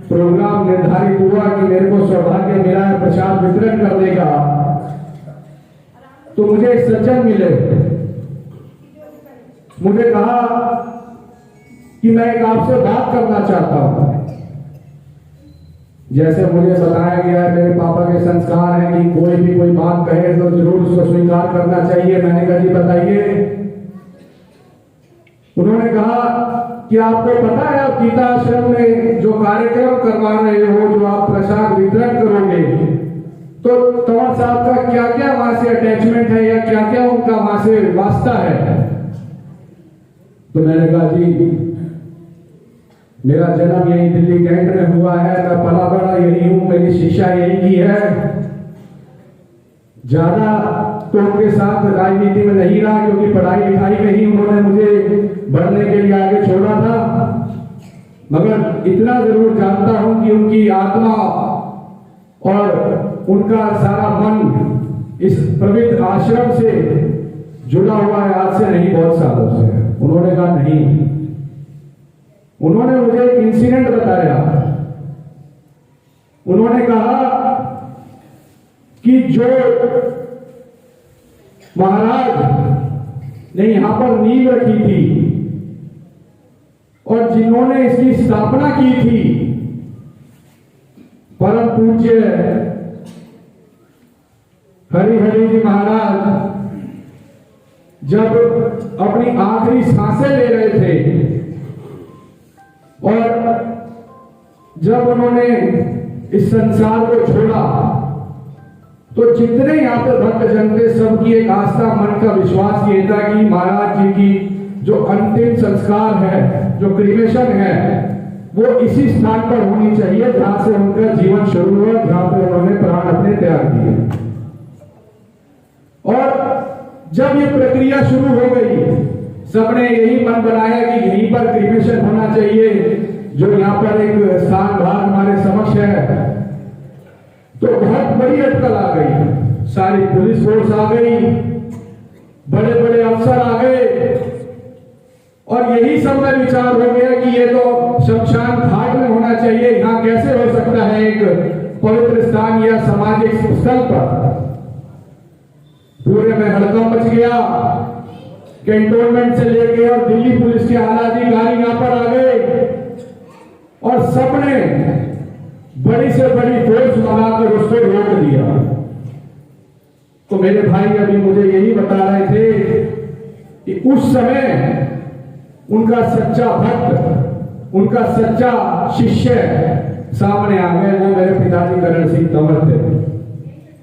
प्रोग्राम निर्धारित हुआ कि मेरे को सौभाग्य मिला है प्रसाद वितरण करने का, तो मुझे एक सज्जन मिले, मुझे कहा कि मैं एक आपसे बात करना चाहता हूं। जैसे मुझे बताया गया है, मेरे पापा के संस्कार है कि कोई भी कोई बात कहे तो जरूर उसको स्वीकार करना चाहिए। मैंने कहा जी बताइए। उन्होंने कहा कि आपको पता है आप गीता आश्रम में जो कार्यक्रम करवा रहे हो, जो आप प्रसाद वितरण करोगे, तो तंवर साहब का क्या क्या वहां से अटैचमेंट है या क्या क्या उनका वहां से वास्ता है? तो मैंने कहा जी मेरा जन्म यही दिल्ली कैंट में हुआ है, मैं पला बड़ा यही हूं, मेरी शिक्षा यही की है, ज्यादा तो उनके साथ राजनीति में नहीं रहा क्योंकि पढ़ाई लिखाई में ही उन्होंने मुझे बढ़ने के लिए आगे छोड़ा था। मगर इतना जरूर जानता हूं कि उनकी आत्मा और उनका सारा मन इस पवित्र आश्रम से जुड़ा हुआ है, आज से नहीं बहुत सालों से। उन्होंने कहा नहीं। उन्होंने मुझे एक इंसिडेंट बताया। उन्होंने कहा कि जो महाराज ने यहां पर नींव रखी थी और जिन्होंने इसकी स्थापना की थी, परम पूज्य हरिहरि जी महाराज, जब अपनी आखिरी सांसें ले रहे थे और जब उन्होंने इस संसार को छोड़ा, तो जितने यहाँ पे भक्तजन थे सबकी एक आस्था, मन का विश्वास ये था कि महाराज जी की जो अंतिम संस्कार है, जो क्रिमेशन है, वो इसी स्थान पर होनी चाहिए जहां से उनका जीवन शुरू हुआ, जहां पे उन्होंने प्राण अपने त्याग दिए। और जब ये प्रक्रिया शुरू हो गई, सबने यही मन बनाया कि यहीं पर क्रिमेशन होना चाहिए, जो यहाँ पर एक स्थान भाग हमारे समक्ष है। तो बहुत बड़ी अटकल आ गई, सारी पुलिस फोर्स आ गई, बड़े बड़े अफसर आ गए और यही सब में विचार हो गया कि ये तो शमशान घाट में होना चाहिए, यहाँ कैसे हो सकता है एक पवित्र स्थान या सामाजिक स्थल पर। पूरे में हड़कंप मच गया, कैंटोनमेंट से लेके और दिल्ली पुलिस के आला अधिकारी यहाँ पर आ गए और सबने बड़ी से बड़ी फोर्स मंगाकर उसको रोक दिया। तो मेरे भाई अभी मुझे यही बता रहे थे कि उस समय उनका सच्चा भक्त, उनका सच्चा शिष्य सामने आ गए। वो मेरे पिताजी करण सिंह तंवर थे।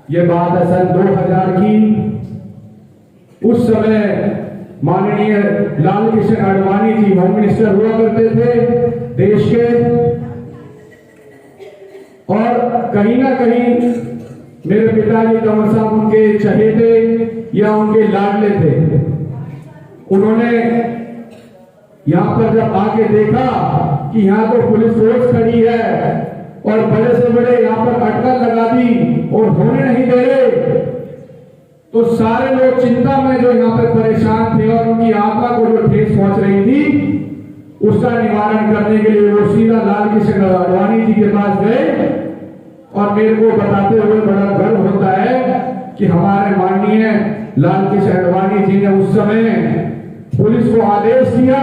ये बात है सन 2000 की। उस समय माननीय लाल कृष्ण आडवाणी जी होम मिनिस्टर हुआ करते थे देश के, और कहीं ना कहीं मेरे पिताजी तंवर साहब उनके चहेते या उनके लाडले थे। उन्होंने यहां पर जब आके देखा कि यहाँ तो पुलिस फोर्स खड़ी है और बड़े से बड़े यहाँ पर अटकल लगा दी और होने नहीं दे रहे, तो सारे लोग चिंता में जो यहाँ पर परेशान थे और उनकी आत्मा को जो ठेस पहुंच रही थी, उसका निवारण करने के लिए वो सीधा लाल कृष्ण आडवाणी जी के पास गए और मेरे को बताते हुए बड़ा गर्व होता है कि हमारे माननीय लाल कृष्ण आडवाणी जी ने उस समय पुलिस को आदेश दिया,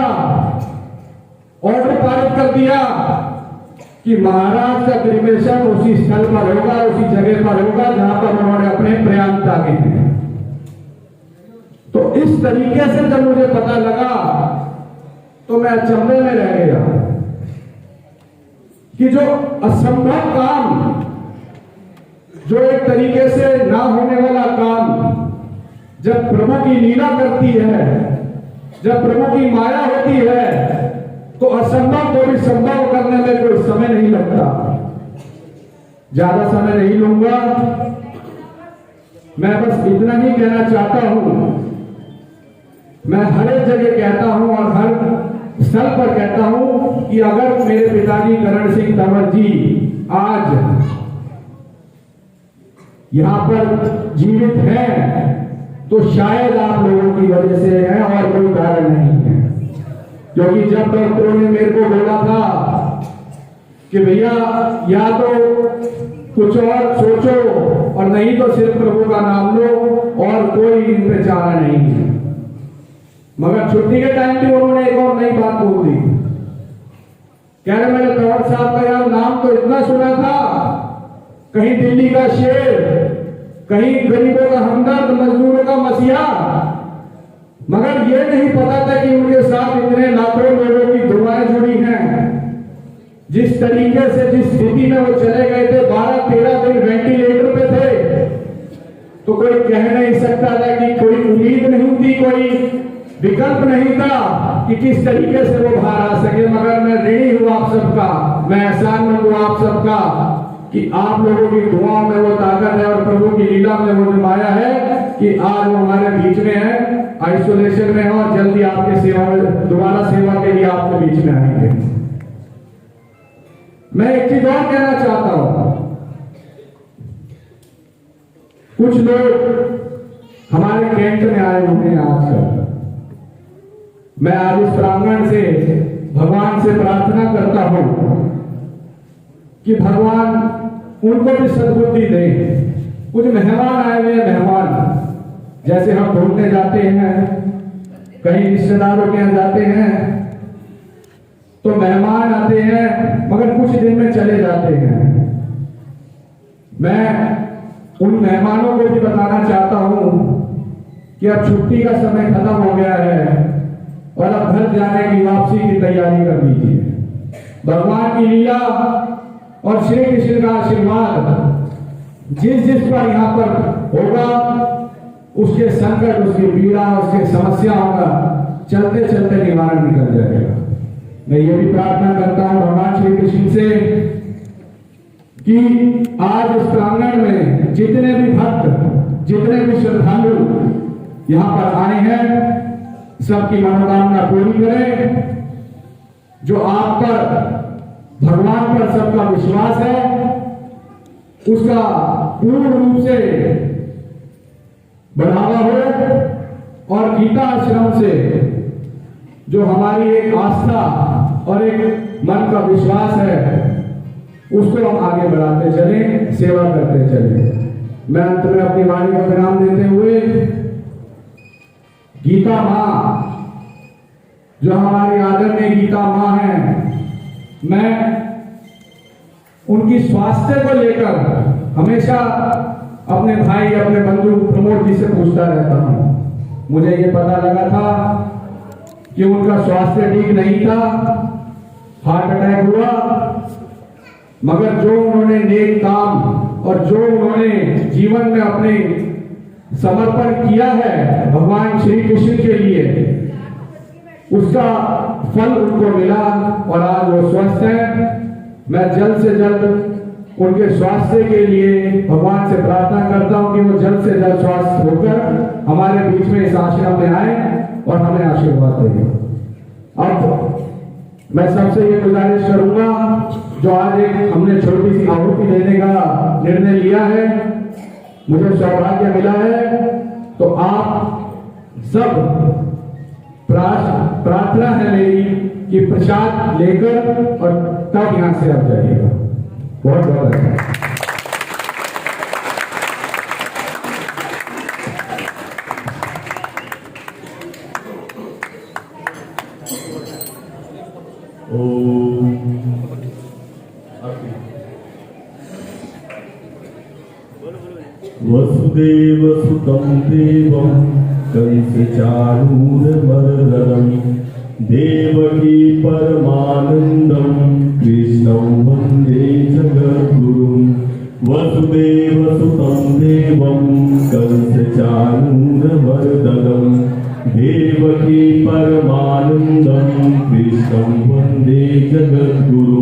ऑर्डर पारित कर दिया कि महाराज का क्रिमेशन उसी स्थल पर होगा, उसी जगह पर होगा जहां पर उन्होंने अपने प्रयाण ताके थे। तो इस तरीके से जब मुझे पता लगा तो मैं अचंभे में रह गया कि जो असंभव काम, जो एक तरीके से ना होने वाला काम, जब प्रभु की लीला करती है, जब प्रभु की माया होती है, तो असंभव को भी संभव करने में कोई समय नहीं लगता। ज्यादा समय नहीं लूंगा, मैं बस इतना ही कहना चाहता हूं। मैं हर एक जगह कहता हूं और हर स्थल पर कहता हूं कि अगर मेरे पिताजी करण सिंह तंवर जी आज यहां पर जीवित हैं तो शायद आप लोगों की वजह से है और कोई कारण नहीं है। क्योंकि जब डॉक्टरों ने मेरे को बोला था कि भैया या तो कुछ और सोचो और नहीं तो सिर्फ प्रभु का नाम लो और कोई इन पे चारा नहीं है, मगर छुट्टी के टाइम पे उन्होंने एक और नई बात बोल दी। कह रहे मैंने तंवर साहब का यार नाम तो इतना सुना था, कहीं दिल्ली का शेर, कहीं गरीबों का हमदर्द, मजदूरों का मसीहा, मगर ये नहीं पता था कि उनके साथ इतने लाखों लोगों की दुआएं जुड़ी हैं। जिस तरीके से, जिस स्थिति में वो चले गए थे, 12-13 दिन वेंटिलेटर पे थे, तो कोई कह नहीं सकता था कि कोई उम्मीद नहीं थी, कोई विकल्प नहीं था कि किस तरीके से वो बाहर आ सके। मगर मैं ऋणी हूं आप सबका, मैं एहसानमंद हूं आप सबका कि आप लोगों की दुआओं में वो ताकत है और प्रभु की लीला में वो माया है कि आज वो हमारे बीच में है, आइसोलेशन में है और जल्दी आपके सेवा में, दोबारा सेवा के लिए आपके बीच में आएंगे। मैं एक चीज और कहना चाहता हूं, कुछ लोग हमारे कैंट में आए हुए हैं आजकल। मैं आज इस प्रांगण से भगवान से प्रार्थना करता हूं कि भगवान उनको भी सद्बुद्धि दे। कुछ मेहमान आए हुए हैं, मेहमान जैसे हम घूमने जाते हैं, कहीं रिश्तेदारों के यहाँ जाते हैं तो मेहमान आते हैं मगर कुछ दिन में चले जाते हैं। मैं उन मेहमानों को भी बताना चाहता हूं कि अब छुट्टी का समय खत्म हो गया है और अब घर जाने की वापसी की तैयारी कर लीजिए। भगवान की लीला और श्री कृष्ण का आशीर्वाद जिस पर यहाँ पर होगा, उसके संकट, उसकी पीड़ा, उसके समस्याओं का चलते चलते निवारण निकल जाएगा। मैं ये भी प्रार्थना करता हूं भगवान श्री कृष्ण से कि आज इस प्रांगण में जितने भी भक्त, जितने भी श्रद्धालु यहाँ पर आए हैं, सबकी मनोकामना पूरी करें। जो आप पर, भगवान पर सबका विश्वास है, उसका पूर्ण रूप से बढ़ावा हो और गीता आश्रम से जो हमारी एक आस्था और एक मन का विश्वास है, उसको हम आगे बढ़ाते चलें, सेवा करते चलें। मैं अंत में अपनी वाणी को विराम देते हुए गीता माँ, जो हमारी आदरणीय गीता माँ है, मैं उनकी स्वास्थ्य को लेकर हमेशा अपने भाई, अपने बंधु प्रमोद जी से पूछता रहता हूं। मुझे ये पता लगा था कि उनका स्वास्थ्य ठीक नहीं था, हार्ट अटैक हुआ, मगर जो उन्होंने नेक काम और जो उन्होंने जीवन में अपने समर्पण किया है भगवान श्री कृष्ण के लिए, उसका फल उनको मिला और आज वो स्वस्थ है। मैं जल्द से जल्द उनके स्वास्थ्य के लिए भगवान से प्रार्थना करता हूं कि वो जल्द से जल्द स्वस्थ होकर हमारे बीच में इस आश्रम में आए और हमें आशीर्वाद देंगे। अब मैं सबसे ये गुजारिश करूंगा, जो आज एक हमने छोटी सी आहुति देने का निर्णय लिया है, मुझे सौभाग्य मिला है, तो आप सब प्रार्थना है मेरी कि प्रसाद लेकर और तब यहां से आप जाइएगा। बहुत बहुत अच्छा। वसुदेव सुतं देवं कंसचाणूरमर्दनं देवकी परमानन्दं कृष्णं वन्दे जगद्गुरुं। वसुदेव देवसुतं देवं कंसचाणूरमर्दनं देवकी परमानन्दं कृष्णं वन्दे जगद्गुरुम्